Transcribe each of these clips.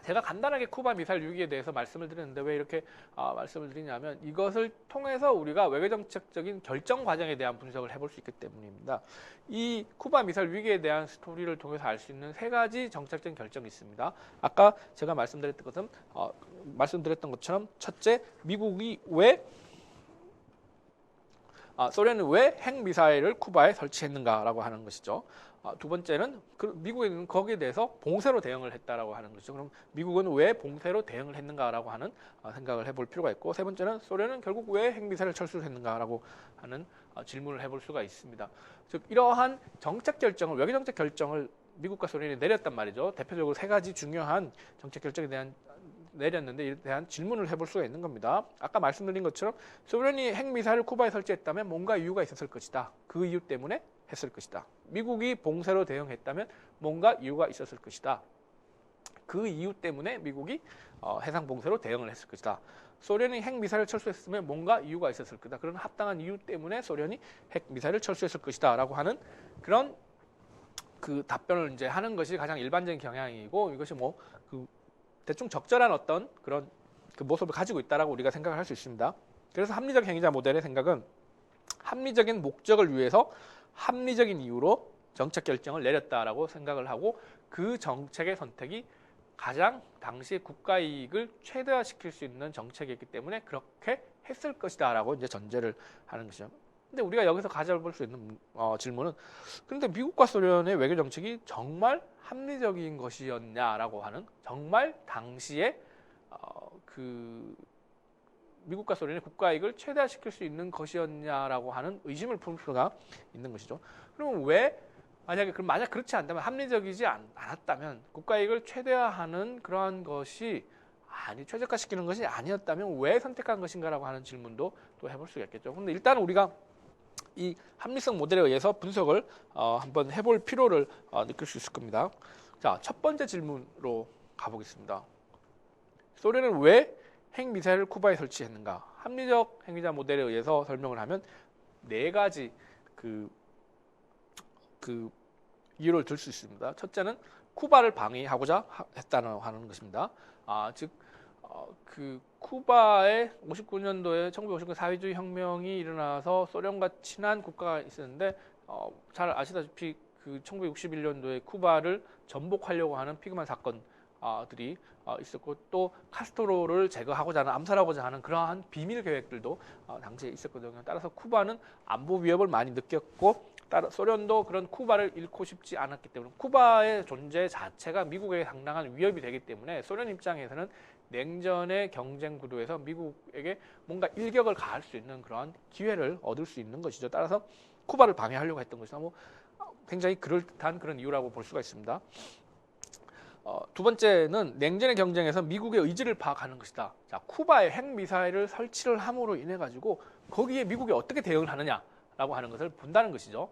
제가 간단하게 쿠바 미사일 위기에 대해서 말씀을 드렸는데 왜 이렇게 말씀을 드리냐면 이것을 통해서 우리가 외교정책적인 결정 과정에 대한 분석을 해볼 수 있기 때문입니다. 이 쿠바 미사일 위기에 대한 스토리를 통해서 알 수 있는 세 가지 정책적인 결정이 있습니다. 아까 제가 말씀드렸던 것처럼 첫째, 미국이 소련은 왜 핵미사일을 쿠바에 설치했는가라고 하는 것이죠. 두 번째는 미국은 거기에 대해서 봉쇄로 대응을 했다라고 하는 것이죠. 그럼 미국은 왜 봉쇄로 대응을 했는가라고 하는 생각을 해볼 필요가 있고, 세 번째는 소련은 결국 왜 핵미사일을 철수했는가라고 하는 질문을 해볼 수가 있습니다. 즉 이러한 정책 결정을, 외교정책 결정을 미국과 소련이 내렸단 말이죠. 대표적으로 세 가지 중요한 정책 결정에 대한 내렸는데 이에 대한 질문을 해볼 수가 있는 겁니다. 아까 말씀드린 것처럼 소련이 핵미사일을 쿠바에 설치했다면 뭔가 이유가 있었을 것이다. 그 이유 때문에 했을 것이다. 미국이 봉쇄로 대응했다면 뭔가 이유가 있었을 것이다. 그 이유 때문에 미국이 해상 봉쇄로 대응을 했을 것이다. 소련이 핵미사일을 철수했으면 뭔가 이유가 있었을 거다. 그런 합당한 이유 때문에 소련이 핵미사일을 철수했을 것이다. 라고 하는 그런 그 답변을 이제 하는 것이 가장 일반적인 경향이고, 이것이 대충 적절한 어떤 그런 그 모습을 가지고 있다라고 우리가 생각을 할 수 있습니다. 그래서 합리적 행위자 모델의 생각은 합리적인 목적을 위해서 합리적인 이유로 정책 결정을 내렸다라고 생각을 하고, 그 정책의 선택이 가장 당시 국가 이익을 최대화시킬 수 있는 정책이었기 때문에 그렇게 했을 것이다라고 이제 전제를 하는 것이죠. 근데 우리가 여기서 가져볼 수 있는 질문은, 그런데 미국과 소련의 외교 정책이 정말 합리적인 것이었냐라고 하는, 정말 당시에 미국과 소련의 국가 이익을 최대화시킬 수 있는 것이었냐라고 하는 의심을 품을 수가 있는 것이죠. 그러면 만약 그렇지 않다면, 합리적이지 않았다면, 국가 이익을 최대화하는 그러한 것이 최적화시키는 것이 아니었다면 왜 선택한 것인가라고 하는 질문도 또 해볼 수가 있겠죠. 그런데 일단 우리가 이 합리성 모델에 의해서 분석을 한번 해볼 필요를 느낄 수 있을 겁니다. 자, 첫 번째 질문으로 가보겠습니다. 소련은 왜 핵미사일을 쿠바에 설치했는가? 합리적 행위자 모델에 의해서 설명을 하면 네 가지 이유를 들 수 있습니다. 첫째는 쿠바를 방위하고자 했다는 하는 것입니다. 즉 쿠바에 59년도에 1959년 사회주의 혁명이 일어나서 소련과 친한 국가가 있었는데, 잘 아시다시피 1961년도에 쿠바를 전복하려고 하는 피그만 사건들이 있었고, 또 카스트로를 제거하고자 하는, 암살하고자 하는 그러한 비밀 계획들도 당시에 있었거든요. 따라서 쿠바는 안보 위협을 많이 느꼈고, 소련도 그런 쿠바를 잃고 싶지 않았기 때문에, 쿠바의 존재 자체가 미국에게 상당한 위협이 되기 때문에 소련 입장에서는 냉전의 경쟁 구도에서 미국에게 뭔가 일격을 가할 수 있는 그러한 기회를 얻을 수 있는 것이죠. 따라서 쿠바를 방해하려고 했던 것이다. 굉장히 그럴듯한 그런 이유라고 볼 수가 있습니다. 두 번째는 냉전의 경쟁에서 미국의 의지를 파악하는 것이다. 자, 쿠바에 핵미사일을 설치를 함으로 인해 가지고 거기에 미국이 어떻게 대응을 하느냐라고 하는 것을 본다는 것이죠.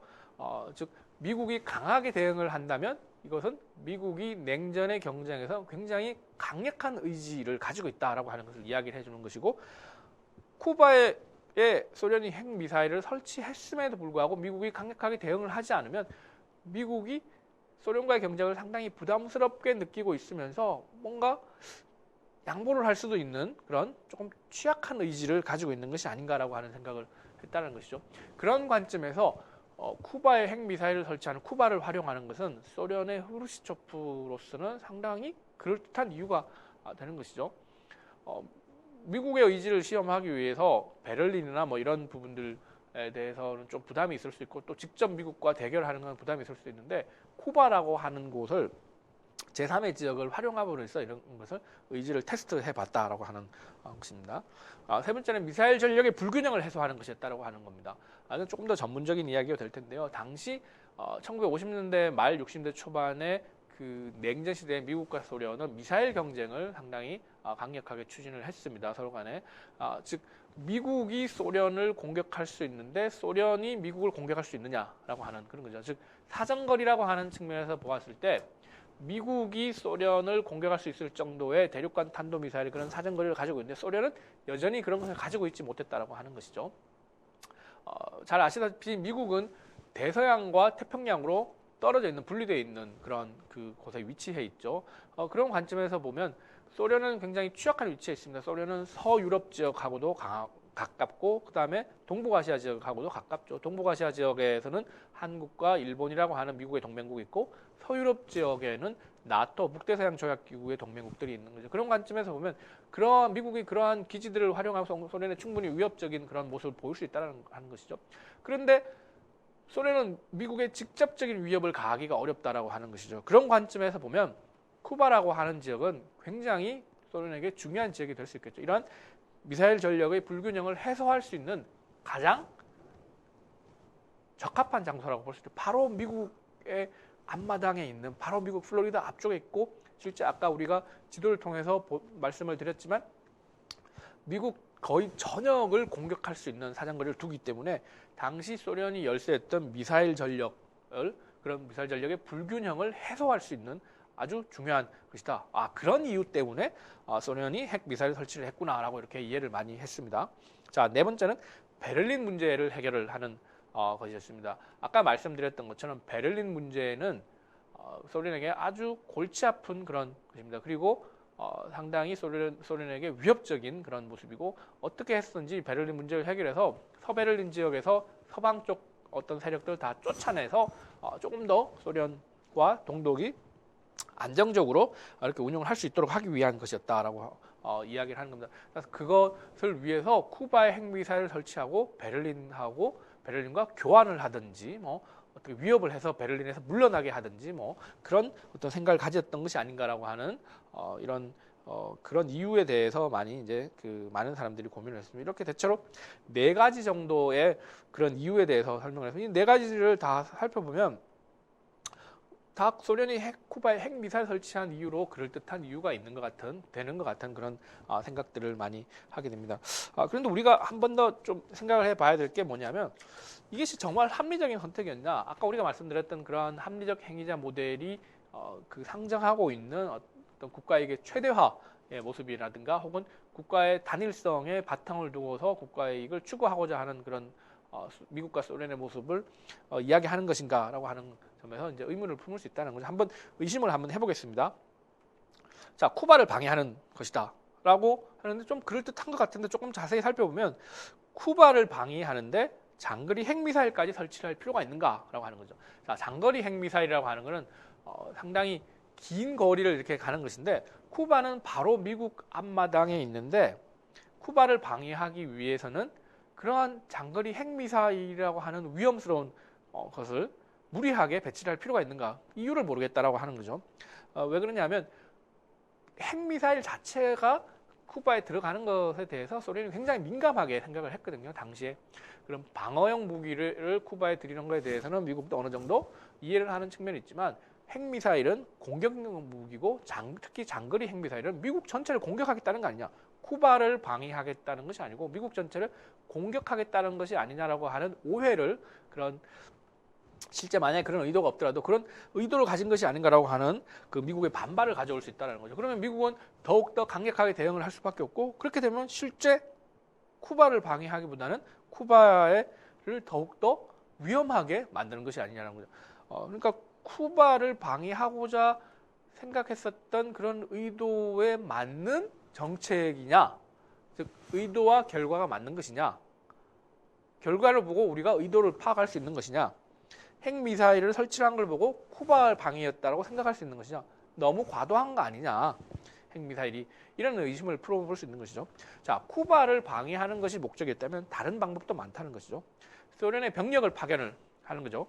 즉 미국이 강하게 대응을 한다면 이것은 미국이 냉전의 경쟁에서 굉장히 강력한 의지를 가지고 있다라고 하는 것을 이야기를 해주는 것이고, 쿠바에 소련이 핵미사일을 설치했음에도 불구하고 미국이 강력하게 대응을 하지 않으면 미국이 소련과의 경쟁을 상당히 부담스럽게 느끼고 있으면서 뭔가 양보를 할 수도 있는 그런 조금 취약한 의지를 가지고 있는 것이 아닌가라고 하는 생각을 했다는 것이죠. 그런 관점에서 쿠바에 핵미사일을 설치하는, 쿠바를 활용하는 것은 소련의 후르시초프로서는 상당히 그럴듯한 이유가 되는 것이죠. 미국의 의지를 시험하기 위해서 베를린이나 이런 부분들에 대해서는 좀 부담이 있을 수 있고, 또 직접 미국과 대결하는 건 부담이 있을 수 있는데, 쿠바라고 하는 곳을 제3의 지역을 활용함으로 해서 이런 것을 의지를 테스트해 봤다라고 하는 것입니다. 세 번째는 미사일 전력의 불균형을 해소하는 것이었다라고 하는 겁니다. 이건 조금 더 전문적인 이야기가 될 텐데요. 당시 1950년대 말 60년대 초반에 냉전 시대에 미국과 소련은 미사일 경쟁을 상당히 강력하게 추진을 했습니다. 서로 간에. 즉 미국이 소련을 공격할 수 있는데 소련이 미국을 공격할 수 있느냐라고 하는 그런 거죠. 즉 사정거리라고 하는 측면에서 보았을 때 미국이 소련을 공격할 수 있을 정도의 대륙간 탄도미사일 그런 사정거리를 가지고 있는데, 소련은 여전히 그런 것을 가지고 있지 못했다라고 하는 것이죠. 잘 아시다시피 미국은 대서양과 태평양으로 떨어져 있는 분리되어 있는 그런 그 곳에 위치해 있죠. 그런 관점에서 보면 소련은 굉장히 취약한 위치에 있습니다. 소련은 서유럽 지역하고도 가깝고 그다음에 동북아시아 지역하고도 가깝죠. 동북아시아 지역에서는 한국과 일본이라고 하는 미국의 동맹국이 있고 서유럽 지역에는 나토 북대서양 조약기구의 동맹국들이 있는 거죠. 그런 관점에서 보면 그러한 미국이 그러한 기지들을 활용하고 소련에 충분히 위협적인 그런 모습을 보일 수 있다는 것이죠. 그런데 소련은 미국의 직접적인 위협을 가하기가 어렵다라고 하는 것이죠. 그런 관점에서 보면 쿠바라고 하는 지역은 굉장히 소련에게 중요한 지역이 될 수 있겠죠. 이러한 미사일 전력의 불균형을 해소할 수 있는 가장 적합한 장소라고 볼 수 있죠. 바로 미국의 앞마당에 있는, 바로 미국 플로리다 앞쪽에 있고, 실제 아까 우리가 지도를 통해서 말씀을 드렸지만 미국 거의 전역을 공격할 수 있는 사정거리를 두기 때문에 당시 소련이 열세했던 미사일 전력을, 그런 미사일 전력의 불균형을 해소할 수 있는 아주 중요한 것이다. 그런 이유 때문에 소련이 핵 미사일 설치를 했구나라고 이렇게 이해를 많이 했습니다. 자, 네 번째는 베를린 문제를 해결을 하는 것이었습니다. 아까 말씀드렸던 것처럼 베를린 문제는 소련에게 아주 골치 아픈 그런 것입니다. 그리고 상당히 소련에게 위협적인 그런 모습이고, 어떻게 했든지 베를린 문제를 해결해서 서베를린 지역에서 서방 쪽 어떤 세력들을 다 쫓아내서 조금 더 소련과 동독이 안정적으로 이렇게 운영을 할 수 있도록 하기 위한 것이었다라고 이야기를 하는 겁니다. 그래서 그것을 위해서 쿠바에 핵미사일을 설치하고 베를린과 교환을 하든지 어떻게 위협을 해서 베를린에서 물러나게 하든지 그런 어떤 생각을 가졌던 것이 아닌가라고 하는 이런 그런 이유에 대해서 많이 이제 많은 사람들이 고민을 했습니다. 이렇게 대체로 네 가지 정도의 그런 이유에 대해서 설명을 해서 이 네 가지를 다 살펴보면 다 소련이 쿠바에 핵미사일 설치한 이유로 그럴듯한 이유가 되는 것 같은 그런 생각들을 많이 하게 됩니다. 그런데 우리가 한 번 더 좀 생각을 해봐야 될 게 뭐냐면, 이것이 정말 합리적인 선택이었냐? 아까 우리가 말씀드렸던 그러한 합리적 행위자 모델이 상정하고 있는 어떤 국가에게 최대화의 모습이라든가, 혹은 국가의 단일성에 바탕을 두고서 국가의 이익을 추구하고자 하는 그런 미국과 소련의 모습을 이야기하는 것인가라고 하는 점에서 이제 의문을 품을 수 있다는 거죠. 한번 의심을 한번 해보겠습니다. 자, 쿠바를 방해하는 것이다라고 하는데 좀 그럴듯한 것 같은데, 조금 자세히 살펴보면 쿠바를 방해하는데 장거리 핵미사일까지 설치할 필요가 있는가라고 하는 거죠. 자, 장거리 핵미사일이라고 하는 것은 상당히 긴 거리를 이렇게 가는 것인데, 쿠바는 바로 미국 앞마당에 있는데 쿠바를 방해하기 위해서는 그러한 장거리 핵미사일이라고 하는 위험스러운 것을 무리하게 배치를 할 필요가 있는가? 이유를 모르겠다라고 하는 거죠. 왜 그러냐면 핵미사일 자체가 쿠바에 들어가는 것에 대해서 소련이 굉장히 민감하게 생각을 했거든요. 당시에. 그럼 방어용 무기를 쿠바에 들이는 것에 대해서는 미국도 어느 정도 이해를 하는 측면이 있지만, 핵미사일은 공격용 무기고 특히 장거리 핵미사일은 미국 전체를 공격하겠다는 거 아니냐. 쿠바를 방해하겠다는 것이 아니고 미국 전체를 공격하겠다는 것이 아니냐라고 하는 오해를, 그런 실제 만약에 그런 의도가 없더라도 그런 의도를 가진 것이 아닌가라고 하는 미국의 반발을 가져올 수 있다는 거죠. 그러면 미국은 더욱더 강력하게 대응을 할 수밖에 없고, 그렇게 되면 실제 쿠바를 방해하기보다는 쿠바를 더욱더 위험하게 만드는 것이 아니냐는 거죠. 그러니까 쿠바를 방해하고자 생각했었던 그런 의도에 맞는 정책이냐, 즉 의도와 결과가 맞는 것이냐, 결과를 보고 우리가 의도를 파악할 수 있는 것이냐, 핵미사일을 설치한 걸 보고 쿠바 방해였다고 생각할 수 있는 것이냐, 너무 과도한 거 아니냐, 핵미사일이, 이런 의심을 풀어볼 수 있는 것이죠. 자, 쿠바를 방해하는 것이 목적이었다면 다른 방법도 많다는 것이죠. 소련의 병력을 파견을 하는 거죠.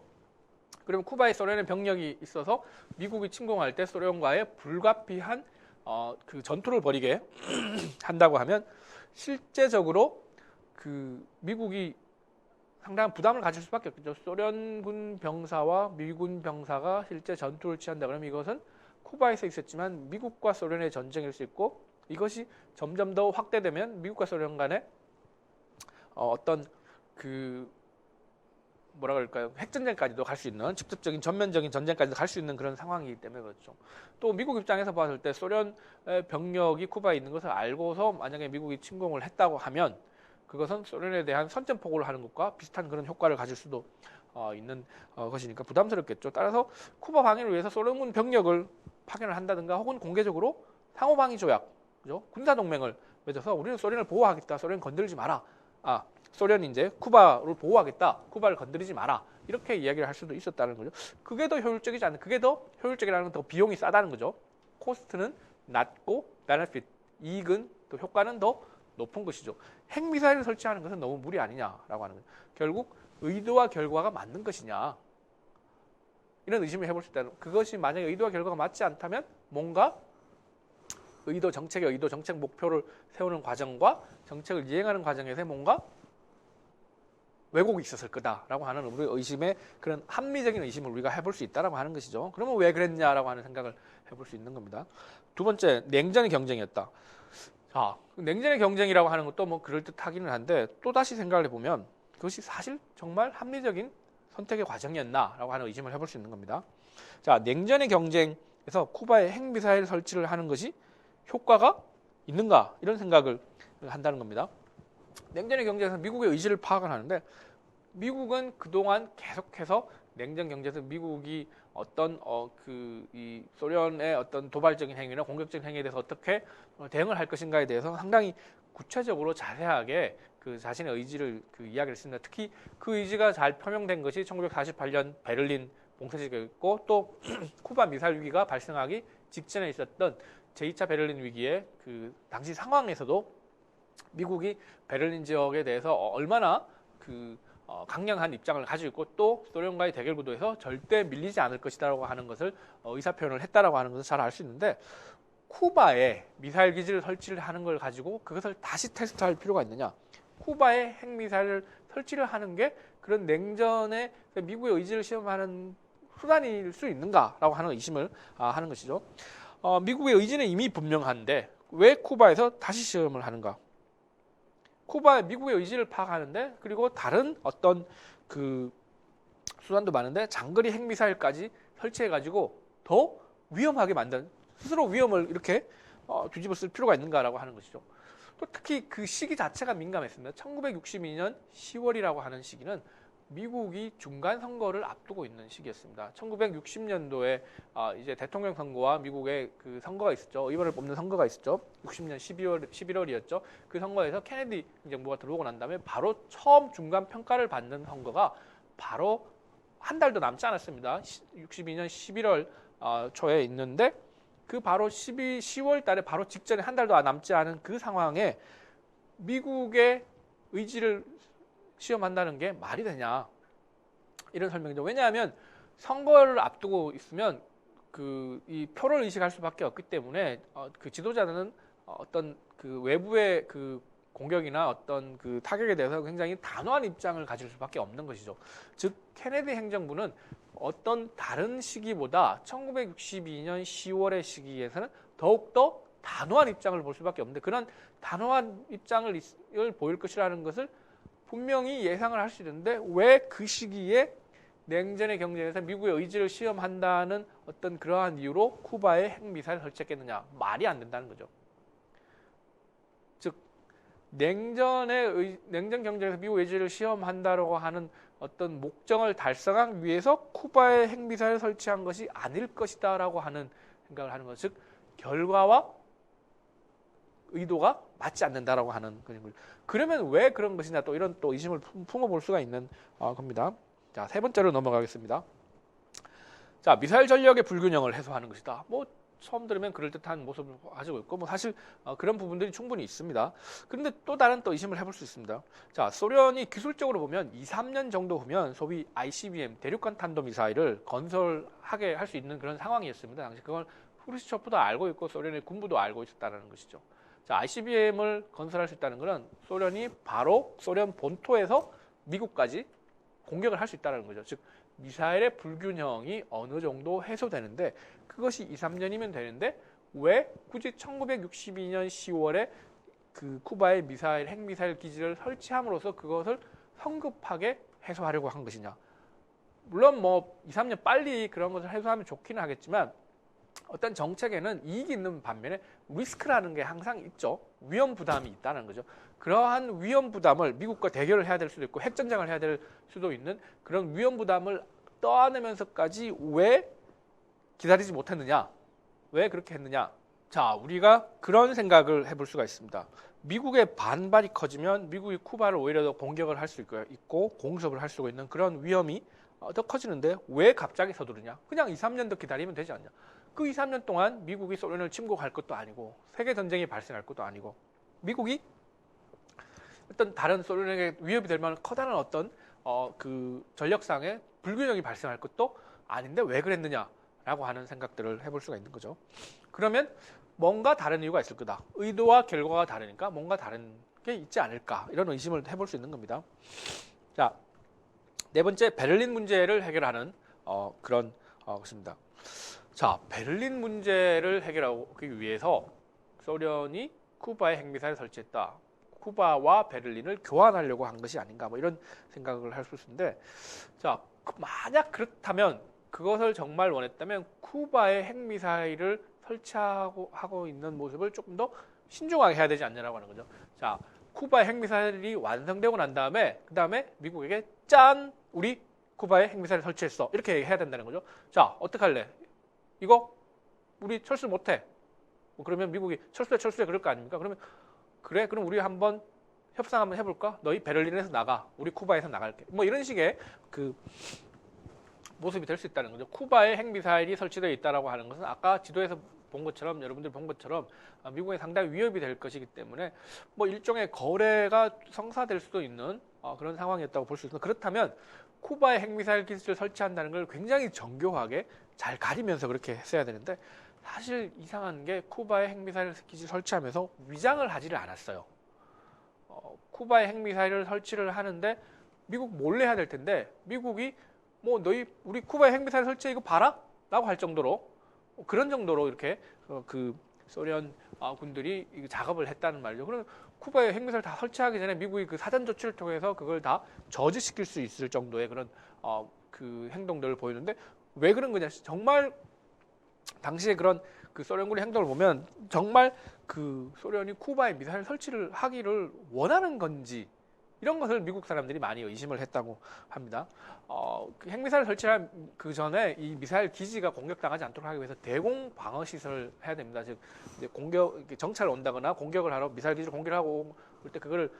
그러면 쿠바에 소련의 병력이 있어서 미국이 침공할 때 소련과의 불가피한 전투를 벌이게 한다고 하면 실제적으로 미국이 상당한 부담을 가질 수밖에 없겠죠. 소련군 병사와 미군 병사가 실제 전투를 취한다 그러면 이것은 쿠바에서 있었지만 미국과 소련의 전쟁일 수 있고, 이것이 점점 더 확대되면 미국과 소련 간의 어떤 뭐라 그럴까요? 핵전쟁까지도 갈 수 있는, 직접적인 전면적인 전쟁까지도 갈 수 있는 그런 상황이기 때문에 그렇죠. 또 미국 입장에서 봤을 때 소련 병력이 쿠바에 있는 것을 알고서 만약에 미국이 침공을 했다고 하면 그것은 소련에 대한 선전포고를 하는 것과 비슷한 그런 효과를 가질 수도 있는 것이니까 부담스럽겠죠. 따라서 쿠바 방위를 위해서 소련군 병력을 파견을 한다든가 혹은 공개적으로 상호방위 조약, 그죠? 군사 동맹을 맺어서 우리는 소련을 보호하겠다. 소련 건들지 마라. 소련이 이제 쿠바를 보호하겠다. 쿠바를 건드리지 마라. 이렇게 이야기를 할 수도 있었다는 거죠. 그게 더 효율적이지 않나? 그게 더 효율적이라는 건 더 비용이 싸다는 거죠. 코스트는 낮고 베네핏, 이익은 또 효과는 더 높은 것이죠. 핵미사일을 설치하는 것은 너무 무리 아니냐라고 하는 거죠. 결국 의도와 결과가 맞는 것이냐, 이런 의심을 해볼 수 있다는, 그것이 만약에 의도와 결과가 맞지 않다면 뭔가 의도 정책의 의도 정책 목표를 세우는 과정과 정책을 이행하는 과정에서 뭔가 왜곡이 있었을 거다라고 하는 우리의 의심의 그런 합리적인 의심을 우리가 해볼 수 있다라고 하는 것이죠. 그러면 왜 그랬냐라고 하는 생각을 해볼 수 있는 겁니다. 두 번째, 냉전의 경쟁이었다. 자, 냉전의 경쟁이라고 하는 것도 뭐 그럴듯하기는 한데 또 다시 생각을 해보면 그것이 사실 정말 합리적인 선택의 과정이었나라고 하는 의심을 해볼 수 있는 겁니다. 자, 냉전의 경쟁에서 쿠바에 핵미사일 설치를 하는 것이 효과가 있는가, 이런 생각을 한다는 겁니다. 냉전의 경쟁에서 미국의 의지를 파악을 하는데 미국은 그동안 계속해서 냉전 경제에서 미국이 어떤 이 소련의 어떤 도발적인 행위나 공격적인 행위에 대해서 어떻게 대응을 할 것인가에 대해서 상당히 구체적으로 자세하게 그 자신의 의지를 이야기를 했습니다. 특히 그 의지가 잘 표명된 것이 1948년 베를린 봉쇄지였고 또 쿠바 미사일 위기가 발생하기 직전에 있었던 제2차 베를린 위기의 그 당시 상황에서도 미국이 베를린 지역에 대해서 얼마나 강력한 입장을 가지고 있고 또 소련과의 대결 구도에서 절대 밀리지 않을 것이다라고 하는 것을 의사표현을 했다라고 하는 것을 잘 알 수 있는데, 쿠바에 미사일 기지를 설치를 하는 걸 가지고 그것을 다시 테스트할 필요가 있느냐? 쿠바에 핵미사일을 설치를 하는 게 그런 냉전에 미국의 의지를 시험하는 수단일 수 있는가라고 하는 의심을 하는 것이죠. 미국의 의지는 이미 분명한데 왜 쿠바에서 다시 시험을 하는가? 쿠바의 미국의 의지를 파악하는데, 그리고 다른 어떤 수단도 많은데 장거리 핵미사일까지 설치해가지고 더 위험하게 만든, 스스로 위험을 이렇게 뒤집어 쓸 필요가 있는가라고 하는 것이죠. 또 특히 그 시기 자체가 민감했습니다. 1962년 10월이라고 하는 시기는 미국이 중간 선거를 앞두고 있는 시기였습니다. 1960년도에 이제 대통령 선거와 미국의 그 선거가 있었죠. 의원을 뽑는 선거가 있었죠. 60년 11월이었죠. 그 선거에서 케네디 정부가 들어오고 난 다음에 바로 처음 중간 평가를 받는 선거가 바로 한 달도 남지 않았습니다. 62년 11월 초에 있는데 그 바로 10월 달에 바로 직전에 한 달도 남지 않은 그 상황에 미국의 의지를 시험한다는 게 말이 되냐, 이런 설명이죠. 왜냐하면 선거를 앞두고 있으면 이 표를 의식할 수밖에 없기 때문에 그 지도자는 어떤 그 외부의 그 공격이나 어떤 그 타격에 대해서 굉장히 단호한 입장을 가질 수밖에 없는 것이죠. 즉 케네디 행정부는 어떤 다른 시기보다 1962년 10월의 시기에서는 더욱더 단호한 입장을 볼 수밖에 없는데, 그런 단호한 입장을 보일 것이라는 것을 분명히 예상을 할 수 있는데 왜 그 시기에 냉전의 경쟁에서 미국의 의지를 시험한다는 어떤 그러한 이유로 쿠바에 핵미사일을 설치했겠느냐? 말이 안 된다는 거죠. 즉 냉전 경쟁에서 미국 의지를 시험한다라고 하는 어떤 목적을 달성하기 위해서 쿠바에 핵미사일을 설치한 것이 아닐 것이다라고 하는 생각을 하는 거죠. 즉 결과와 의도가 맞지 않는다라고 하는 그런 거죠. 그러면 왜 그런 것이냐, 또 이런 또 의심을 품어볼 수가 있는 겁니다. 자, 세 번째로 넘어가겠습니다. 자, 미사일 전력의 불균형을 해소하는 것이다. 뭐 처음 들으면 그럴듯한 모습을 가지고 있고 뭐 사실 그런 부분들이 충분히 있습니다. 그런데 또 다른 또 의심을 해볼 수 있습니다. 자, 소련이 기술적으로 보면 2, 3년 정도 후면 소위 ICBM 대륙간 탄도미사일을 건설하게 할 수 있는 그런 상황이었습니다. 당시 그걸 후르시초프도 알고 있고 소련의 군부도 알고 있었다는 것이죠. 자, ICBM을 건설할 수 있다는 것은 소련이 바로 소련 본토에서 미국까지 공격을 할 수 있다는 거죠. 즉 미사일의 불균형이 어느 정도 해소되는데 그것이 2, 3년이면 되는데 왜 굳이 1962년 10월에 그 쿠바의 핵미사일 기지를 설치함으로써 그것을 성급하게 해소하려고 한 것이냐. 물론 뭐 2, 3년 빨리 그런 것을 해소하면 좋기는 하겠지만 어떤 정책에는 이익이 있는 반면에 리스크라는 게 항상 있죠. 위험 부담이 있다는 거죠. 그러한 위험 부담을 미국과 대결을 해야 될 수도 있고 핵전쟁을 해야 될 수도 있는 그런 위험 부담을 떠안으면서까지 왜 기다리지 못했느냐? 왜 그렇게 했느냐? 자, 우리가 그런 생각을 해볼 수가 있습니다. 미국의 반발이 커지면 미국이 쿠바를 오히려 더 공격을 할 수 있고 공습을 할 수 있는 그런 위험이 더 커지는데 왜 갑자기 서두르냐? 그냥 2, 3년 더 기다리면 되지 않냐? 그 2, 3년 동안 미국이 소련을 침공할 것도 아니고 세계 전쟁이 발생할 것도 아니고 미국이 어떤 다른 소련에게 위협이 될 만한 커다란 어떤 그 전력상의 불균형이 발생할 것도 아닌데 왜 그랬느냐라고 하는 생각들을 해볼 수가 있는 거죠. 그러면 뭔가 다른 이유가 있을 거다. 의도와 결과가 다르니까 뭔가 다른 게 있지 않을까 이런 의심을 해볼 수 있는 겁니다. 자, 네 번째 베를린 문제를 해결하는 그런 것입니다. 자, 베를린 문제를 해결하기 위해서 소련이 쿠바에 핵미사일을 설치했다. 쿠바와 베를린을 교환하려고 한 것이 아닌가 뭐 이런 생각을 할 수 있는데 자, 만약 그렇다면 그것을 정말 원했다면 쿠바에 핵미사일을 설치하고 있는 모습을 조금 더 신중하게 해야 되지 않냐라고 하는 거죠. 자, 쿠바의 핵미사일이 완성되고 난 다음에 그 다음에 미국에게 짠! 우리 쿠바에 핵미사일 설치했어. 이렇게 해야 된다는 거죠. 자, 어떡할래? 이거 우리 철수 못해. 그러면 미국이 철수해 그럴 거 아닙니까? 그러면 그래? 그럼 우리 한번 협상 한번 해볼까? 너희 베를린에서 나가. 우리 쿠바에서 나갈게. 뭐 이런 식의 그 모습이 될 수 있다는 거죠. 쿠바에 핵미사일이 설치되어 있다라고 하는 것은 아까 지도에서 본 것처럼 여러분들 본 것처럼 미국에 상당히 위협이 될 것이기 때문에 뭐 일종의 거래가 성사될 수도 있는 그런 상황이었다고 볼 수 있습니다. 그렇다면 쿠바에 핵미사일 기지를 설치한다는 걸 굉장히 정교하게 잘 가리면서 그렇게 했어야 되는데 사실 이상한 게 쿠바에 핵미사일 기지 설치하면서 위장을 하지를 않았어요. 쿠바에 핵미사일을 설치를 하는데 미국 몰래 해야 될 텐데 미국이 뭐 너희 우리 쿠바에 핵미사일 설치해 이거 봐라? 라고 할 정도로 그런 정도로 이렇게 그 소련 군들이 작업을 했다는 말이죠. 그러면 쿠바에 핵미사일 다 설치하기 전에 미국이 그 사전 조치를 통해서 그걸 다 저지시킬 수 있을 정도의 그런 그 행동들을 보이는데 왜 그런 거냐? 정말 당시에 그런 그 소련군의 행동을 보면 정말 그 소련이 쿠바에 미사일 설치를 하기를 원하는 건지 이런 것을 미국 사람들이 많이 의심을 했다고 합니다. 그 핵미사일 설치한 그 전에 이 미사일 기지가 공격당하지 않도록 하기 위해서 대공 방어 시설을 해야 됩니다. 즉 이제 정찰 온다거나 공격을 하러 미사일 기지를 공격하고 그럴 때 그걸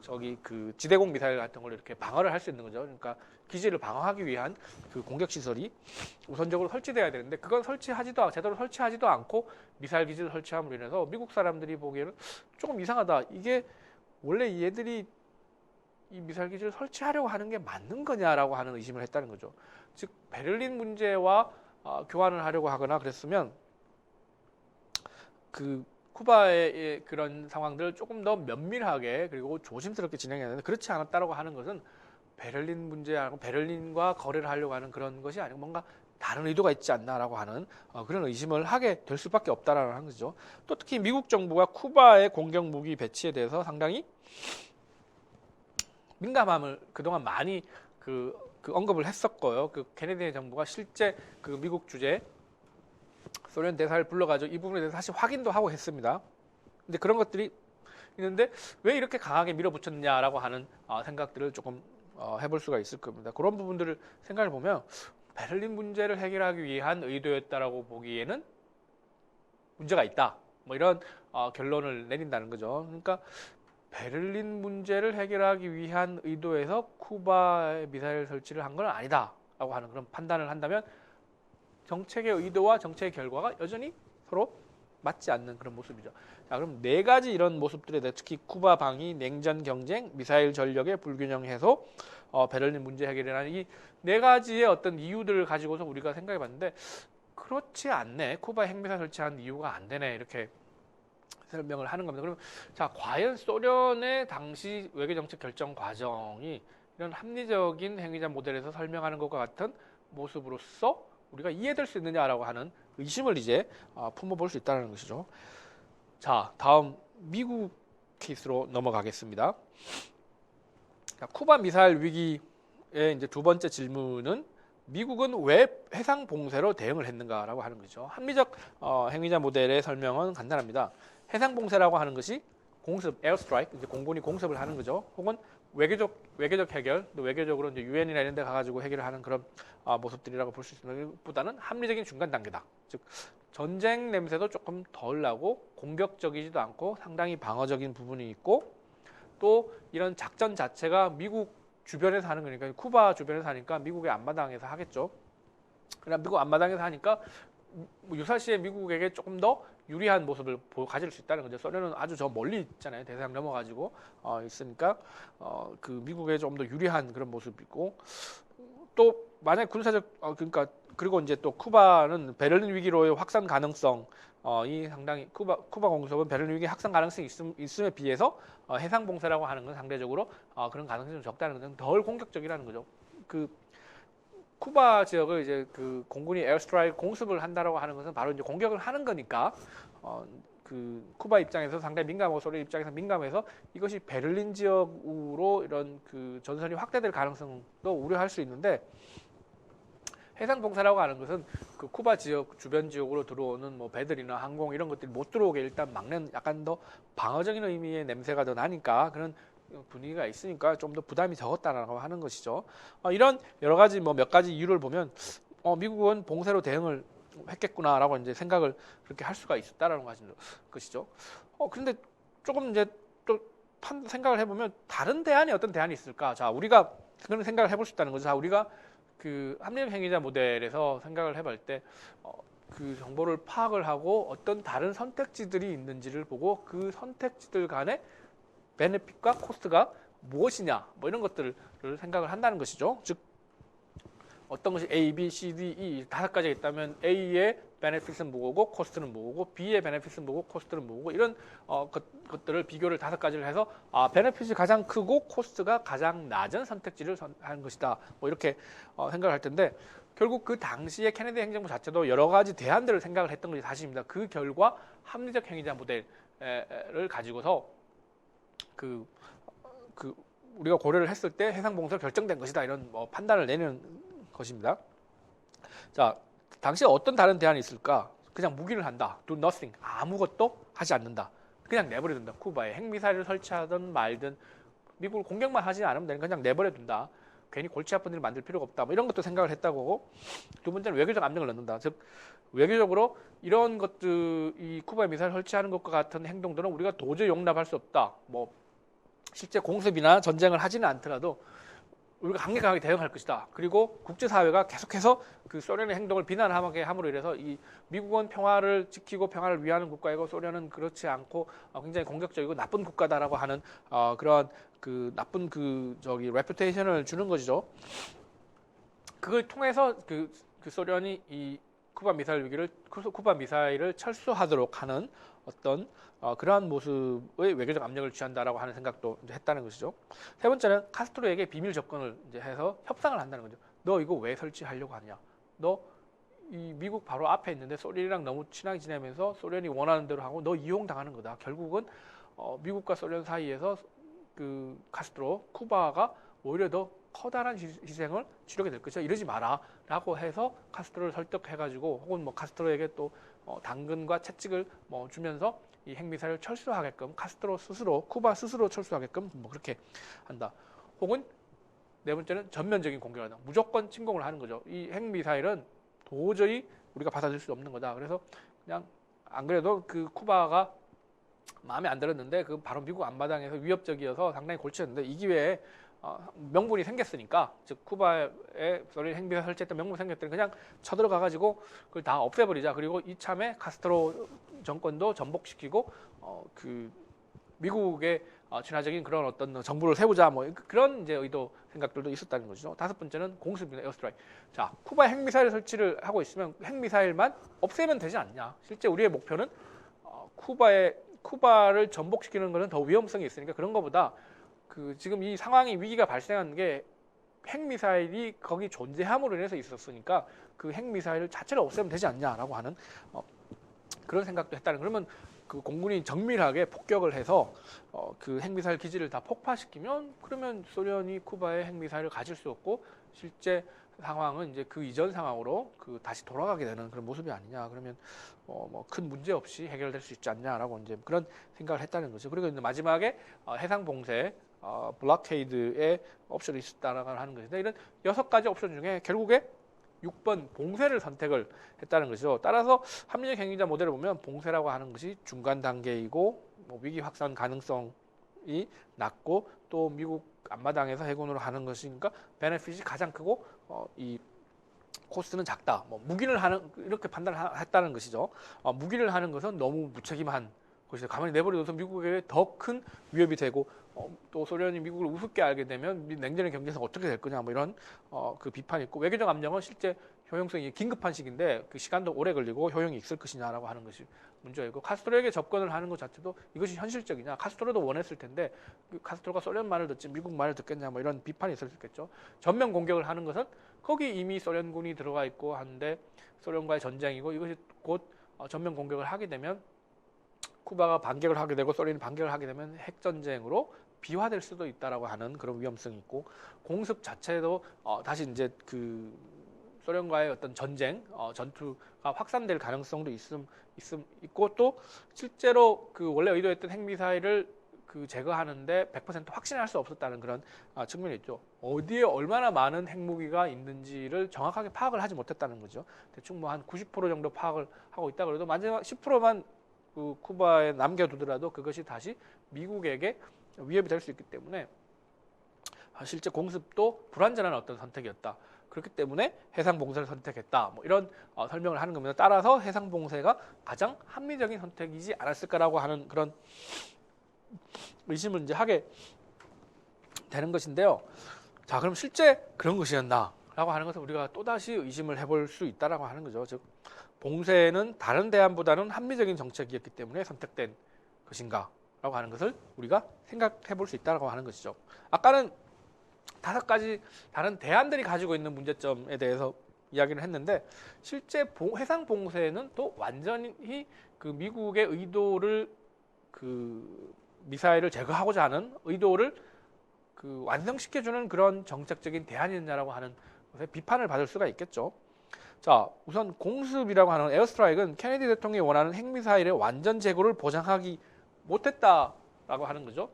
저기 그 지대공 미사일 같은 걸 이렇게 방어를 할 수 있는 거죠. 그러니까 기지를 방어하기 위한 그 공격 시설이 우선적으로 설치돼야 되는데 그건 제대로 설치하지도 않고 미사일 기지를 설치함으로 인해서 미국 사람들이 보기에는 조금 이상하다. 이게 원래 얘들이 이 미사일 기지를 설치하려고 하는 게 맞는 거냐라고 하는 의심을 했다는 거죠. 즉 베를린 문제와 교환을 하려고 하거나 그랬으면 그 쿠바의 그런 상황들을 조금 더 면밀하게 그리고 조심스럽게 진행해야 되는데 그렇지 않았다라고 하는 것은 베를린 문제하고 베를린과 거래를 하려고 하는 그런 것이 아니고 뭔가 다른 의도가 있지 않나라고 하는 그런 의심을 하게 될 수밖에 없다라는 거죠. 또 특히 미국 정부가 쿠바의 공격 무기 배치에 대해서 상당히 민감함을 그동안 많이 그 언급을 했었고요. 그 케네디 정부가 실제 그 미국 주재 소련 대사를 불러가지고 이 부분에 대해서 사실 확인도 하고 했습니다. 근데 그런 것들이 있는데 왜 이렇게 강하게 밀어붙였느냐라고 하는 생각들을 조금 해볼 수가 있을 겁니다. 그런 부분들을 생각해 보면 베를린 문제를 해결하기 위한 의도였다라고 보기에는 문제가 있다. 뭐 이런 결론을 내린다는 거죠. 그러니까 베를린 문제를 해결하기 위한 의도에서 쿠바에 미사일 설치를 한 건 아니다라고 하는 그런 판단을 한다면 정책의 의도와 정책의 결과가 여전히 서로 맞지 않는 그런 모습이죠. 자, 그럼 네 가지 이런 모습들에 대해 특히 쿠바 방위, 냉전 경쟁, 미사일 전력의 불균형 해소, 베를린 문제 해결이라는 이 네 가지의 어떤 이유들을 가지고서 우리가 생각해 봤는데 그렇지 않네. 쿠바에 핵미사일 설치한 이유가 안 되네. 이렇게 설명을 하는 겁니다. 그럼 자, 과연 소련의 당시 외교정책 결정 과정이 이런 합리적인 행위자 모델에서 설명하는 것과 같은 모습으로서 우리가 이해될 수 있느냐라고 하는 의심을 이제 품어볼 수 있다는 것이죠. 자, 다음 미국 케이스로 넘어가겠습니다. 자, 쿠바 미사일 위기의 이제 두 번째 질문은 미국은 왜 해상 봉쇄로 대응을 했는가라고 하는 거죠. 합리적 핵미사 모델의 설명은 간단합니다. 해상 봉쇄라고 하는 것이 공습, 에어스트라이크, 이제 공군이 공습을 하는 거죠. 혹은 외교적 해결, 또 외교적으로 이제 유엔이나 이런 데 가가지고 해결을 하는 그런 모습들이라고 볼 수 있습니다. 보다는 합리적인 중간 단계다. 즉 전쟁 냄새도 조금 덜 나고 공격적이지도 않고 상당히 방어적인 부분이 있고, 또 이런 작전 자체가 미국 주변에서 하는 거니까, 쿠바 주변에서 하니까 미국의 앞마당에서 하겠죠. 그러나 미국 앞마당에서 하니까 유사시에 미국에게 조금 더 유리한 모습을 가질 수 있다는 거죠. 소련은 아주 저 멀리 있잖아요. 대서양 넘어가지고 있으니까 그 미국에 좀 더 유리한 그런 모습이고, 또 만약 군사적 그러니까 그리고 이제 또 쿠바는 베를린 위기로의 확산 가능성 이 상당히 쿠바 공습은 베를린 위기 확산 가능성이 있음에 비해서 해상 봉쇄라고 하는 건 상대적으로 그런 가능성이 좀 적다는 것은 덜 공격적이라는 거죠. 그 쿠바 지역을 이제 그 공군이 에어스트라이크 공습을 한다라고 하는 것은 바로 이제 공격을 하는 거니까 그 쿠바 입장에서 상당히 민감하고 소련 입장에서 민감해서 이것이 베를린 지역으로 이런 그 전선이 확대될 가능성도 우려할 수 있는데, 해상 봉쇄라고 하는 것은 그 쿠바 지역 주변 지역으로 들어오는 뭐 배들이나 항공 이런 것들이 못 들어오게 일단 막는 약간 더 방어적인 의미의 냄새가 더 나니까 그런 분위기가 있으니까 좀 더 부담이 적었다라고 하는 것이죠. 이런 여러 가지 뭐 몇 가지 이유를 보면 미국은 봉쇄로 대응을 했겠구나라고 이제 생각을 그렇게 할 수가 있었다라는 것이죠. 그런데 조금 이제 또 생각을 해보면 다른 대안이 어떤 대안이 있을까? 자, 우리가 그런 생각을 해볼 수 있다는 거죠. 자, 우리가 그 합리적 행위자 모델에서 생각을 해볼 때 그 정보를 파악을 하고 어떤 다른 선택지들이 있는지를 보고 그 선택지들 간의 베네핏과 코스트가 무엇이냐 뭐 이런 것들을 생각을 한다는 것이죠. 즉 어떤 것이 A, B, C, D, E 다섯 가지가 있다면 A의 베네핏은 뭐고 코스트는 뭐고 B의 베네핏은 뭐고 코스트는 뭐고 이런 것들을 비교를 다섯 가지를 해서 베네핏이 가장 크고 코스트가 가장 낮은 선택지를 하는 것이다. 뭐 이렇게 생각을 할 텐데, 결국 그 당시에 케네디 행정부 자체도 여러 가지 대안들을 생각을 했던 것이 사실입니다. 그 결과 합리적 행위자 모델을 가지고서 그 우리가 고려를 했을 때 해상 봉쇄가 결정된 것이다 이런 판단을 내는 것입니다. 자, 당시에 어떤 다른 대안이 있을까? 그냥 무기를 한다. Do nothing. 아무것도 하지 않는다. 그냥 내버려 둔다. 쿠바에 핵미사일을 설치하든 말든 미국을 공격만 하지 않으면 되니까 그냥 내버려 둔다. 괜히 골치 아픈 일을 만들 필요가 없다. 뭐 이런 것도 생각을 했다고 하고, 두 번째는 외교적 압력을 넣는다. 즉 외교적으로 이런 것들, 이 쿠바에 미사일 설치하는 것과 같은 행동들은 우리가 도저히 용납할 수 없다. 뭐 실제 공습이나 전쟁을 하지는 않더라도 우리가 강력하게 대응할 것이다. 그리고 국제사회가 계속해서 그 소련의 행동을 비난하게 함으로 인해서 이 미국은 평화를 지키고 평화를 위하는 국가이고 소련은 그렇지 않고 굉장히 공격적이고 나쁜 국가다라고 하는 그런 그 나쁜 레퓨테이션을 주는 것이죠. 그걸 통해서 그 소련이 이 쿠바 미사일을 철수하도록 하는 어떤 그러한 모습의 외교적 압력을 취한다라고 하는 생각도 이제 했다는 것이죠. 세 번째는 카스트로에게 비밀 접근을 이제 해서 협상을 한다는 거죠. 너 이거 왜 설치하려고 하냐? 너 이 미국 바로 앞에 있는데 소련이랑 너무 친하게 지내면서 소련이 원하는 대로 하고 너 이용당하는 거다. 결국은 미국과 소련 사이에서 그 카스트로 쿠바가 오히려 더 커다란 희생을 치르게 될 것이다. 이러지 마라라고 해서 카스트로를 설득해가지고, 혹은 뭐 카스트로에게 또 당근과 채찍을 뭐 주면서 이 핵미사일을 철수하게끔, 카스트로 스스로, 쿠바 스스로 철수하게끔 뭐 그렇게 한다. 혹은 네 번째는 전면적인 공격을 한다. 무조건 침공을 하는 거죠. 이 핵미사일은 도저히 우리가 받아들일 수 없는 거다. 그래서 그냥 안 그래도 그 쿠바가 마음에 안 들었는데 그 바로 미국 앞마당에서 위협적이어서 상당히 골치였는데, 이 기회에 명분이 생겼으니까, 즉 쿠바에 소련 핵미사일 설치했던 명분이 생겼더니 그냥 쳐들어가가지고 그걸 다 없애버리자. 그리고 이참에 카스트로 정권도 전복시키고 그 미국의 친화적인 그런 어떤 정부를 세우자, 뭐 그런 이제 의도 생각들도 있었다는 거죠. 다섯 번째는 공습입니다. 에어스트라이크. 자, 쿠바에 핵미사일 설치를 하고 있으면 핵미사일만 없애면 되지 않냐. 실제 우리의 목표는 쿠바를 전복시키는 것은 더 위험성이 있으니까 그런 것보다 지금 이 상황이 위기가 발생한 게 핵미사일이 거기 존재함으로 인해서 있었으니까 그 핵미사일 자체를 없애면 되지 않냐라고 하는 그런 생각도 했다는. 그러면 그 공군이 정밀하게 폭격을 해서 그 핵미사일 기지를 다 폭파시키면, 그러면 소련이 쿠바에 핵미사일을 가질 수 없고 실제 상황은 이제 그 이전 상황으로 그 다시 돌아가게 되는 그런 모습이 아니냐. 그러면 뭐 큰 문제 없이 해결될 수 있지 않냐라고 이제 그런 생각을 했다는 거죠. 그리고 이제 마지막에 해상 봉쇄, 블록케이드의 옵션이 있었다라고 하는 것인데 이런 6가지 옵션 중에 결국에 6번 봉쇄를 선택을 했다는 것이죠. 따라서 합리적 행위자 모델을 보면 봉쇄라고 하는 것이 중간 단계이고 뭐 위기 확산 가능성이 낮고 또 미국 앞마당에서 해군으로 하는 것이니까 베네핏이 가장 크고 이 코스트는 작다. 뭐 무기를 하는 이렇게 판단을 했다는 것이죠. 무기를 하는 것은 너무 무책임한 것이죠. 가만히 내버려둬서 미국에게 더 큰 위협이 되고 또 소련이 미국을 우습게 알게 되면 냉전의 경제에서 어떻게 될 거냐 뭐 이런 그 비판이 있고 외교적 압력은 실제 효용성이 긴급한 시기인데 그 시간도 오래 걸리고 효용이 있을 것이냐라고 하는 것이 문제이고 카스트로에게 접근을 하는 것 자체도 이것이 현실적이냐 카스트로도 원했을 텐데 카스트로가 소련 말을 듣지 미국 말을 듣겠냐 뭐 이런 비판이 있을 수 있겠죠. 전면 공격을 하는 것은 거기 이미 소련군이 들어가 있고 한데 소련과의 전쟁이고 이것이 곧 전면 공격을 하게 되면 쿠바가 반격을 하게 되고 소련이 반격을 하게 되면 핵전쟁으로 비화될 수도 있다라고 하는 그런 위험성이 있고 공습 자체도 다시 이제 그 소련과의 어떤 전쟁, 전투가 확산될 가능성도 있고 또 실제로 그 원래 의도했던 핵미사일을 그 제거하는데 100% 확신할 수 없었다는 그런 측면이 있죠. 어디에 얼마나 많은 핵무기가 있는지를 정확하게 파악을 하지 못했다는 거죠. 대충 뭐 한 90% 정도 파악을 하고 있다 그래도 마지막 10%만 그 쿠바에 남겨두더라도 그것이 다시 미국에게 위협이 될 수 있기 때문에 실제 공습도 불완전한 어떤 선택이었다. 그렇기 때문에 해상 봉쇄를 선택했다. 뭐 이런 설명을 하는 겁니다. 따라서 해상 봉쇄가 가장 합리적인 선택이지 않았을까라고 하는 그런 의심을 이제 하게 되는 것인데요. 자, 그럼 실제 그런 것이었나라고 하는 것을 우리가 또다시 의심을 해볼 수 있다라고 하는 거죠. 즉 봉쇄는 다른 대안보다는 합리적인 정책이었기 때문에 선택된 것인가라고 하는 것을 우리가 생각해 볼 수 있다라고 하는 것이죠. 아까는 5가지 다른 대안들이 가지고 있는 문제점에 대해서 이야기를 했는데 실제 해상 봉쇄는 또 완전히 그 미국의 의도를 그 미사일을 제거하고자 하는 의도를 그 완성시켜주는 그런 정책적인 대안이었냐라고 하는 것에 비판을 받을 수가 있겠죠. 자, 우선 공습이라고 하는 에어스트라이크는 케네디 대통령이 원하는 핵미사일의 완전 재고를 보장하기 못했다라고 하는 거죠.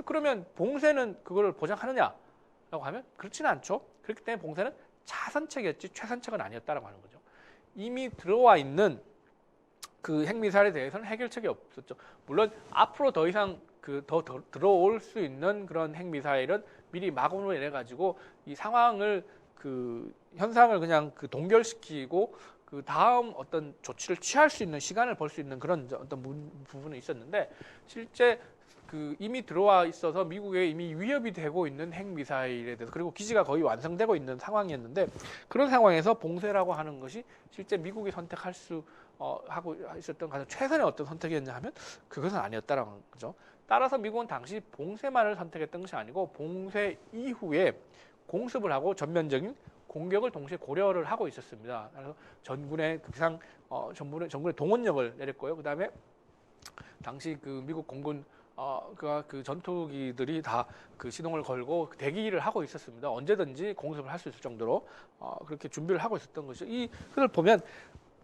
그러면 봉쇄는 그걸 보장하느냐라고 하면 그렇지는 않죠. 그렇기 때문에 봉쇄는 차선책이었지 최선책은 아니었다라고 하는 거죠. 이미 들어와 있는 그 핵미사일에 대해서는 해결책이 없었죠. 물론 앞으로 더 이상 더 들어올 수 있는 그런 핵미사일은 미리 막음으로 인해 가지고 이 상황을 그 현상을 그냥 그 동결시키고 그 다음 어떤 조치를 취할 수 있는 시간을 벌 수 있는 그런 어떤 부분은 있었는데 실제 그 이미 들어와 있어서 미국에 이미 위협이 되고 있는 핵미사일에 대해서 그리고 기지가 거의 완성되고 있는 상황이었는데 그런 상황에서 봉쇄라고 하는 것이 실제 미국이 선택할 수 하고 있었던 가장 최선의 어떤 선택이었냐 하면 그것은 아니었다라는 거죠. 따라서 미국은 당시 봉쇄만을 선택했던 것이 아니고 봉쇄 이후에 공습을 하고 전면적인 공격을 동시에 고려를 하고 있었습니다. 그래서 전군의 극상 전군의 동원력을 내렸고요. 그다음에 당시 그 미국 공군 그 전투기들이 다 그 시동을 걸고 대기를 하고 있었습니다. 언제든지 공습을 할 수 있을 정도로 그렇게 준비를 하고 있었던 것이죠. 이것을 보면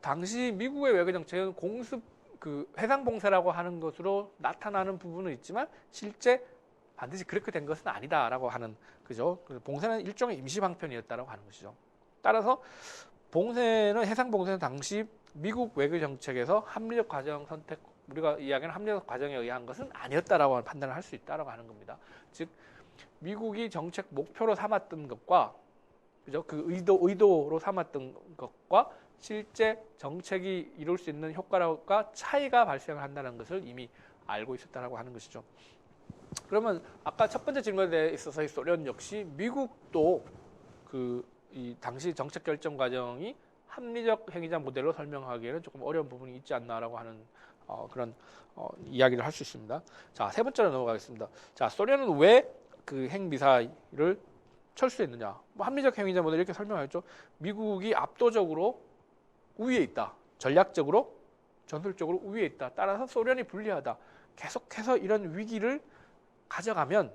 당시 미국의 외교 정책은 공습 그 해상 봉쇄라고 하는 것으로 나타나는 부분은 있지만 실제 반드시 그렇게 된 것은 아니다라고 하는 그죠. 봉쇄는 일종의 임시 방편이었다라고 하는 것이죠. 따라서 해상 봉쇄는 당시 미국 외교 정책에서 합리적 과정 선택 우리가 이야기하는 합리적 과정에 의한 것은 아니었다라고 판단을 할 수 있다라고 하는 겁니다. 즉 미국이 정책 목표로 삼았던 것과 그죠 그 의도로 삼았던 것과 실제 정책이 이룰 수 있는 효과가 차이가 발생을 한다는 것을 이미 알고 있었다라고 하는 것이죠. 그러면 아까 첫 번째 질문에 대해 있어서 소련 역시 미국도 이 당시 정책 결정 과정이 합리적 행위자 모델로 설명하기에는 조금 어려운 부분이 있지 않나라고 하는 그런 이야기를 할 수 있습니다. 자, 세 번째로 넘어가겠습니다. 자, 소련은 왜 그 핵미사일을 철수했느냐? 뭐 합리적 행위자 모델 이렇게 설명하였죠. 미국이 압도적으로 우위에 있다. 전략적으로, 전술적으로 우위에 있다. 따라서 소련이 불리하다. 계속해서 이런 위기를 가져가면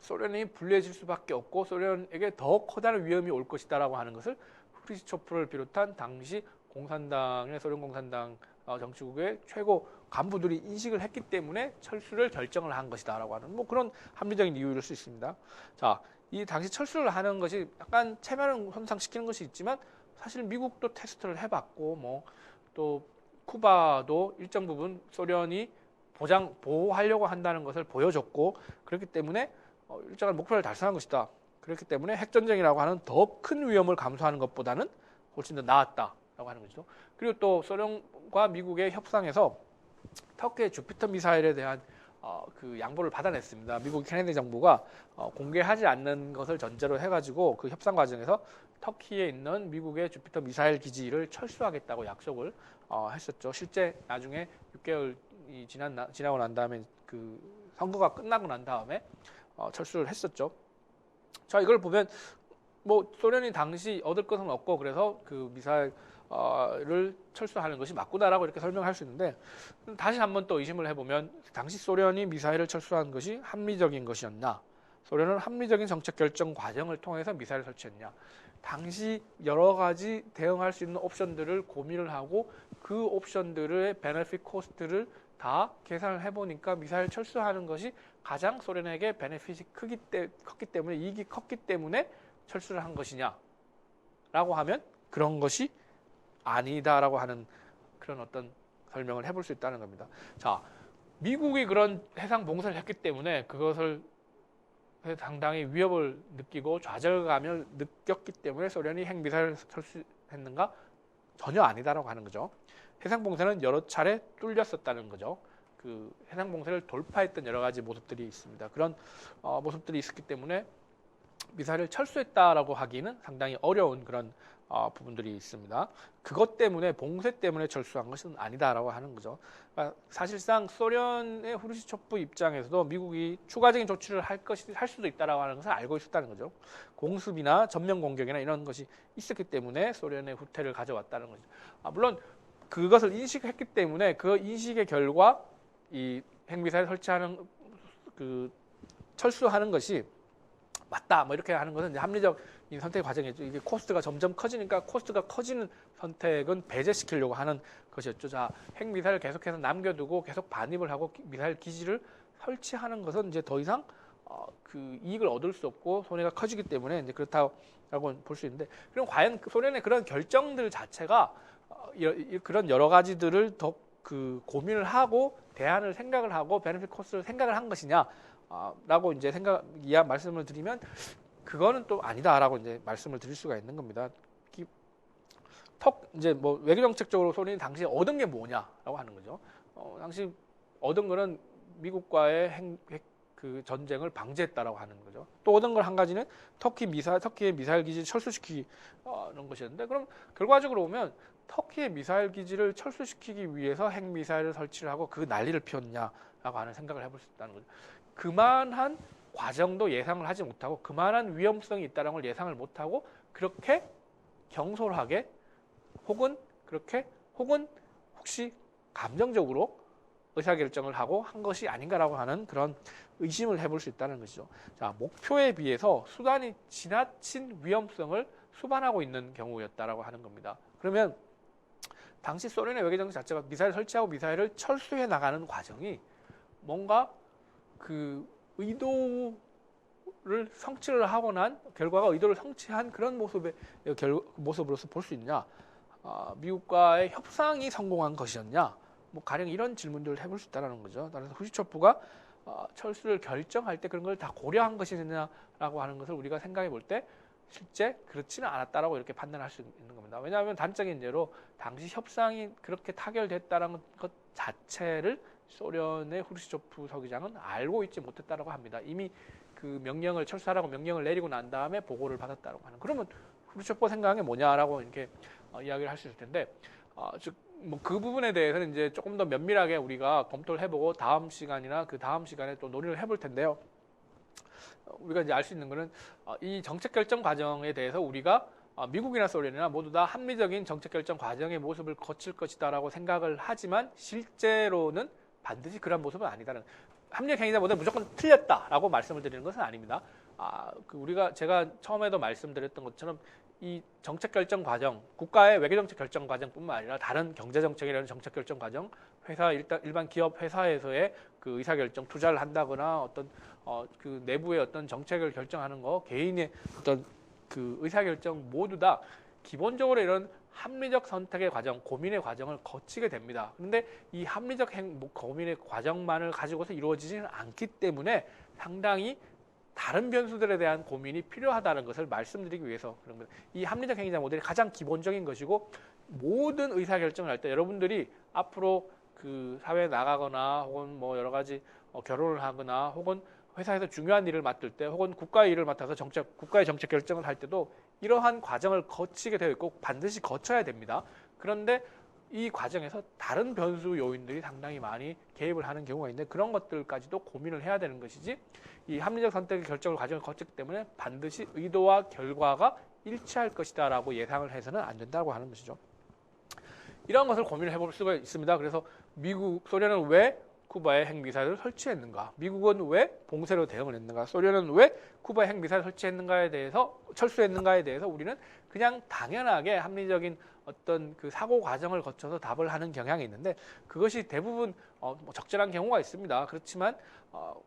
소련이 불리해질 수밖에 없고 소련에게 더 커다란 위험이 올 것이다라고 하는 것을 후르시초프를 비롯한 당시 공산당의 소련 공산당 정치국의 최고 간부들이 인식을 했기 때문에 철수를 결정을 한 것이다라고 하는 뭐 그런 합리적인 이유일 수 있습니다. 자, 이 당시 철수를 하는 것이 약간 체면을 손상시키는 것이 있지만 사실 미국도 테스트를 해봤고 뭐 또 쿠바도 일정 부분 소련이 보호하려고 한다는 것을 보여줬고 그렇기 때문에 일정한 목표를 달성한 것이다. 그렇기 때문에 핵전쟁이라고 하는 더 큰 위험을 감수하는 것보다는 훨씬 더 나았다라고 하는 거죠. 그리고 또 소련과 미국의 협상에서 터키의 주피터 미사일에 대한 그 양보를 받아냈습니다. 미국 케네디 정부가 공개하지 않는 것을 전제로 해가지고 그 협상 과정에서 터키에 있는 미국의 주피터 미사일 기지를 철수하겠다고 약속을 했었죠. 실제 나중에 6개월이 지나고 난 다음에 그 선거가 끝나고 난 다음에 철수를 했었죠. 자, 이걸 보면 뭐 소련이 당시 얻을 것은 없고 그래서 그 미사일을 철수하는 것이 맞구나라고 이렇게 설명할 수 있는데 다시 한번 또 의심을 해보면 당시 소련이 미사일을 철수한 것이 합리적인 것이었나? 소련은 합리적인 정책 결정 과정을 통해서 미사일을 설치했냐? 당시 여러 가지 대응할 수 있는 옵션들을 고민을 하고 그 옵션들의 베네핏 코스트를 다 계산을 해보니까 미사일 철수하는 것이 가장 소련에게 베네핏이 컸기 때문에 이익이 컸기 때문에 철수를 한 것이냐라고 하면 그런 것이 아니다라고 하는 그런 어떤 설명을 해볼 수 있다는 겁니다. 자, 미국이 그런 해상 봉쇄를 했기 때문에 그것을 상당히 위협을 느끼고 좌절감을 느꼈기 때문에 소련이 핵미사일을 철수했는가? 전혀 아니다라고 하는 거죠. 해상 봉쇄는 여러 차례 뚫렸었다는 거죠. 그 해상 봉쇄를 돌파했던 여러 가지 모습들이 있습니다. 그런 모습들이 있었기 때문에 미사일을 철수했다라고 하기는 상당히 어려운 그런 부분들이 있습니다. 그것 때문에 봉쇄 때문에 철수한 것은 아니다라고 하는 거죠. 그러니까 사실상 소련의 후르시초프 입장에서도 미국이 추가적인 조치를 할 수도 있다라고 하는 것을 알고 있었다는 거죠. 공습이나 전면 공격이나 이런 것이 있었기 때문에 소련의 후퇴를 가져왔다는 거죠. 물론 그것을 인식했기 때문에 그 인식의 결과 이 핵미사일 설치하는 그 철수하는 것이 맞다 뭐 이렇게 하는 것은 이제 합리적인 선택 과정이죠. 이게 코스트가 점점 커지니까 코스트가 커지는 선택은 배제시키려고 하는 것이었죠. 자, 핵미사일을 계속해서 남겨두고 계속 반입을 하고 미사일 기지를 설치하는 것은 이제 더 이상 그 이익을 얻을 수 없고 손해가 커지기 때문에 이제 그렇다고 볼 수 있는데 그럼 과연 소련의 그런 결정들 자체가 그런 여러 가지들을 더 그 고민을 하고 대안을 생각을 하고 베네핏 코스트를 생각을 한 것이냐? 라고 이제 말씀을 드리면 그거는 또 아니다라고 이제 말씀을 드릴 수가 있는 겁니다. 이제 뭐 외교 정책적으로 소련이 당시에 얻은 게 뭐냐라고 하는 거죠. 당시 얻은 거는 미국과의 그 전쟁을 방지했다라고 하는 거죠. 또 얻은 걸 한 가지는 터키의 미사일 기지를 철수시키는 것이었는데 그럼 결과적으로 보면 터키의 미사일 기지를 철수시키기 위해서 핵미사일을 설치를 하고 그 난리를 피웠냐라고 하는 생각을 해볼 수 있다는 거죠. 그만한 과정도 예상을 하지 못하고 그만한 위험성이 있다는 걸 예상을 못하고 그렇게 경솔하게 혹은 혹시 감정적으로 의사결정을 하고 한 것이 아닌가라고 하는 그런 의심을 해볼 수 있다는 것이죠. 자, 목표에 비해서 수단이 지나친 위험성을 수반하고 있는 경우였다라고 하는 겁니다. 그러면 당시 소련의 외교정책 자체가 미사일 설치하고 미사일을 철수해 나가는 과정이 뭔가 그 의도를 성취를 하고 난 결과가 의도를 성취한 그런 모습으로서 볼 수 있냐? 미국과의 협상이 성공한 것이었냐? 뭐 가령 이런 질문들을 해볼 수 있다는 거죠. 따라서 후르시초프가 철수를 결정할 때 그런 걸 다 고려한 것이냐라고 하는 것을 우리가 생각해 볼 때 실제 그렇지는 않았다라고 이렇게 판단할 수 있는 겁니다. 왜냐하면 단적인 예로 당시 협상이 그렇게 타결됐다는 것 자체를 소련의 후르시초프 서기장은 알고 있지 못했다라고 합니다. 이미 그 명령을 철수하라고 명령을 내리고 난 다음에 보고를 받았다라고 하는. 그러면 후르시초프 생각이 뭐냐라고 이렇게 이야기를 할 수 있을 텐데, 즉 뭐 그 부분에 대해서는 이제 조금 더 면밀하게 우리가 검토를 해보고 다음 시간이나 그 다음 시간에 또 논의를 해볼 텐데요. 우리가 이제 알 수 있는 거는 이 정책 결정 과정에 대해서 우리가 미국이나 소련이나 모두 다 합리적인 정책 결정 과정의 모습을 거칠 것이다라고 생각을 하지만 실제로는 반드시 그런 모습은 아니다는 합리적 행위자 모델 무조건 틀렸다라고 말씀을 드리는 것은 아닙니다. 제가 처음에도 말씀드렸던 것처럼 이 정책 결정 과정, 국가의 외교 정책 결정 과정뿐만 아니라 다른 경제 정책이라는 정책 결정 과정, 일반 기업 회사에서의 그 의사 결정, 투자를 한다거나 어떤 그 내부의 어떤 정책을 결정하는 거, 개인의 어떤 그 의사 결정 모두 다 기본적으로 이런 합리적 선택의 과정, 고민의 과정을 거치게 됩니다. 그런데 이 합리적 고민의 과정만을 가지고서 이루어지지는 않기 때문에 상당히 다른 변수들에 대한 고민이 필요하다는 것을 말씀드리기 위해서 그런 겁니다. 이 합리적 행위자 모델이 가장 기본적인 것이고 모든 의사결정을 할 때 여러분들이 앞으로 그 사회에 나가거나 혹은 뭐 여러 가지 결혼을 하거나 혹은 회사에서 중요한 일을 맡을 때 혹은 국가의 일을 맡아서 국가의 정책 결정을 할 때도 이러한 과정을 거치게 되어 있고 반드시 거쳐야 됩니다. 그런데 이 과정에서 다른 변수 요인들이 상당히 많이 개입을 하는 경우가 있는데 그런 것들까지도 고민을 해야 되는 것이지 이 합리적 선택의 과정을 거쳤기 때문에 반드시 의도와 결과가 일치할 것이다라고 예상을 해서는 안 된다고 하는 것이죠. 이런 것을 고민을 해볼 수가 있습니다. 그래서 소련은 왜 쿠바에 핵미사일을 설치했는가? 미국은 왜 봉쇄로 대응을 했는가? 소련은 왜 쿠바에 핵미사일을 철수했는가에 대해서 우리는 그냥 당연하게 합리적인 어떤 그 사고 과정을 거쳐서 답을 하는 경향이 있는데 그것이 대부분 뭐 적절한 경우가 있습니다. 그렇지만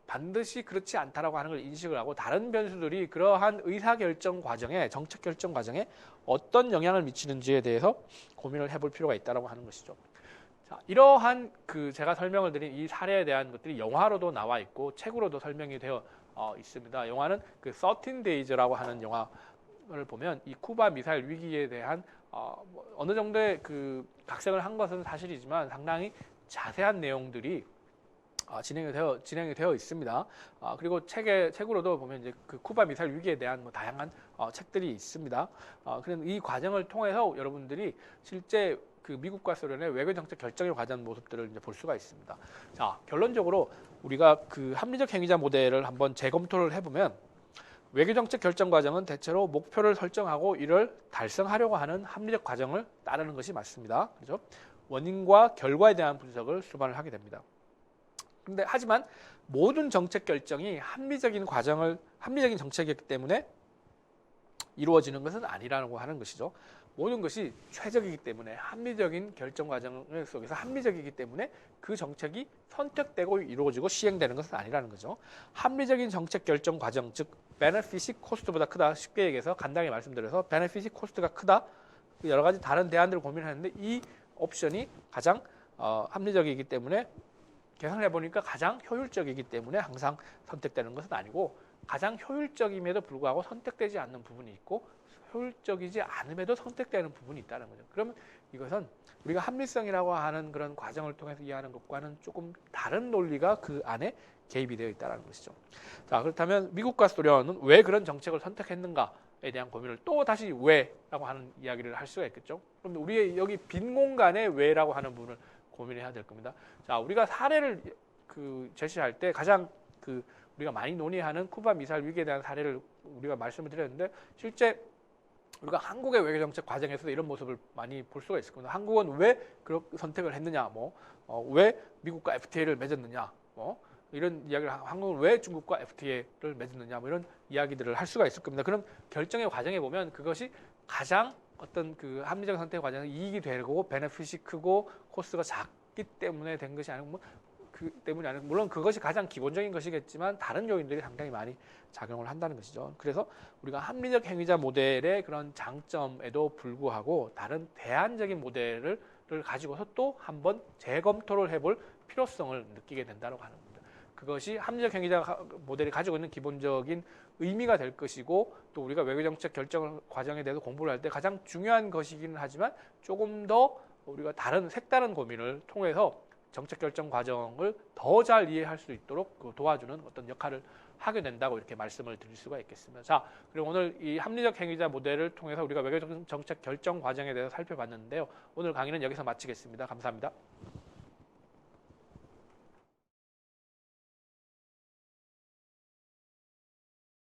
반드시 그렇지 않다라고 하는 걸 인식을 하고 다른 변수들이 그러한 의사결정 과정에 정책 결정 과정에 어떤 영향을 미치는지에 대해서 고민을 해볼 필요가 있다라고 하는 것이죠. 자, 이러한 제가 설명을 드린 이 사례에 대한 것들이 영화로도 나와 있고 책으로도 설명이 되어 있습니다. 영화는 그 13 Days라고 하는 영화를 보면 이 쿠바 미사일 위기에 대한 어느 정도의 그 각색을 한 것은 사실이지만 상당히 자세한 내용들이 진행이 되어 있습니다. 그리고 책으로도 보면 이제 그 쿠바 미사일 위기에 대한 뭐 다양한 책들이 있습니다. 그런 이 과정을 통해서 여러분들이 실제 그 미국과 소련의 외교 정책 결정에 관한 모습들을 이제 볼 수가 있습니다. 자, 결론적으로 우리가 그 합리적 행위자 모델을 한번 재검토를 해보면 외교 정책 결정 과정은 대체로 목표를 설정하고 이를 달성하려고 하는 합리적 과정을 따르는 것이 맞습니다. 그죠? 원인과 결과에 대한 분석을 수반을 하게 됩니다. 하지만 모든 정책 결정이 합리적인 정책이기 때문에 이루어지는 것은 아니라고 하는 것이죠. 모든 것이 최적이기 때문에 합리적인 결정 과정 속에서 합리적이기 때문에 그 정책이 선택되고 이루어지고 시행되는 것은 아니라는 거죠. 합리적인 정책 결정 과정, 즉 베네핏이 코스트보다 크다. 쉽게 얘기해서 간단히 말씀드려서 베네핏이 코스트가 크다. 여러 가지 다른 대안들을 고민하는데 이 옵션이 가장 합리적이기 때문에 계산을 해보니까 가장 효율적이기 때문에 항상 선택되는 것은 아니고 가장 효율적임에도 불구하고 선택되지 않는 부분이 있고 효율적이지 않음에도 선택되는 부분이 있다는 거죠. 그러면 이것은 우리가 합리성이라고 하는 그런 과정을 통해서 이해하는 것과는 조금 다른 논리가 그 안에 개입이 되어 있다는 것이죠. 자, 그렇다면 미국과 소련은 왜 그런 정책을 선택했는가에 대한 고민을 또 다시 왜라고 하는 이야기를 할 수가 있겠죠. 그럼 우리의 여기 빈 공간에 왜라고 하는 부분을 고민해야 될 겁니다. 자, 우리가 사례를 제시할 때 가장 우리가 많이 논의하는 쿠바 미사일 위기에 대한 사례를 우리가 말씀을 드렸는데 실제 우리가 한국의 외교 정책 과정에서도 이런 모습을 많이 볼 수가 있을 겁니다. 한국은 왜 그렇게 선택을 했느냐, 왜 미국과 FTA를 맺었느냐, 이런 이야기를 한국은 왜 중국과 FTA를 맺었느냐, 이런 이야기들을 할 수가 있을 겁니다. 그럼 결정의 과정에 보면 그것이 가장 어떤 그 합리적 선택 과정에 이익이 되고 베네핏이 크고 코스트가 작기 때문에 된 것이 아니고 물론 그것이 가장 기본적인 것이겠지만 다른 요인들이 상당히 많이 작용을 한다는 것이죠. 그래서 우리가 합리적 행위자 모델의 그런 장점에도 불구하고 다른 대안적인 모델을 가지고서 또 한번 재검토를 해볼 필요성을 느끼게 된다고 하는 겁니다. 그것이 합리적 행위자 모델이 가지고 있는 기본적인 의미가 될 것이고 또 우리가 외교정책 결정 과정에 대해서 공부를 할 때 가장 중요한 것이기는 하지만 조금 더 우리가 색다른 고민을 통해서 정책 결정 과정을 더 잘 이해할 수 있도록 도와주는 어떤 역할을 하게 된다고 이렇게 말씀을 드릴 수가 있겠습니다. 자, 그리고 오늘 이 합리적 행위자 모델을 통해서 우리가 외교 정책 결정 과정에 대해서 살펴봤는데요. 오늘 강의는 여기서 마치겠습니다. 감사합니다.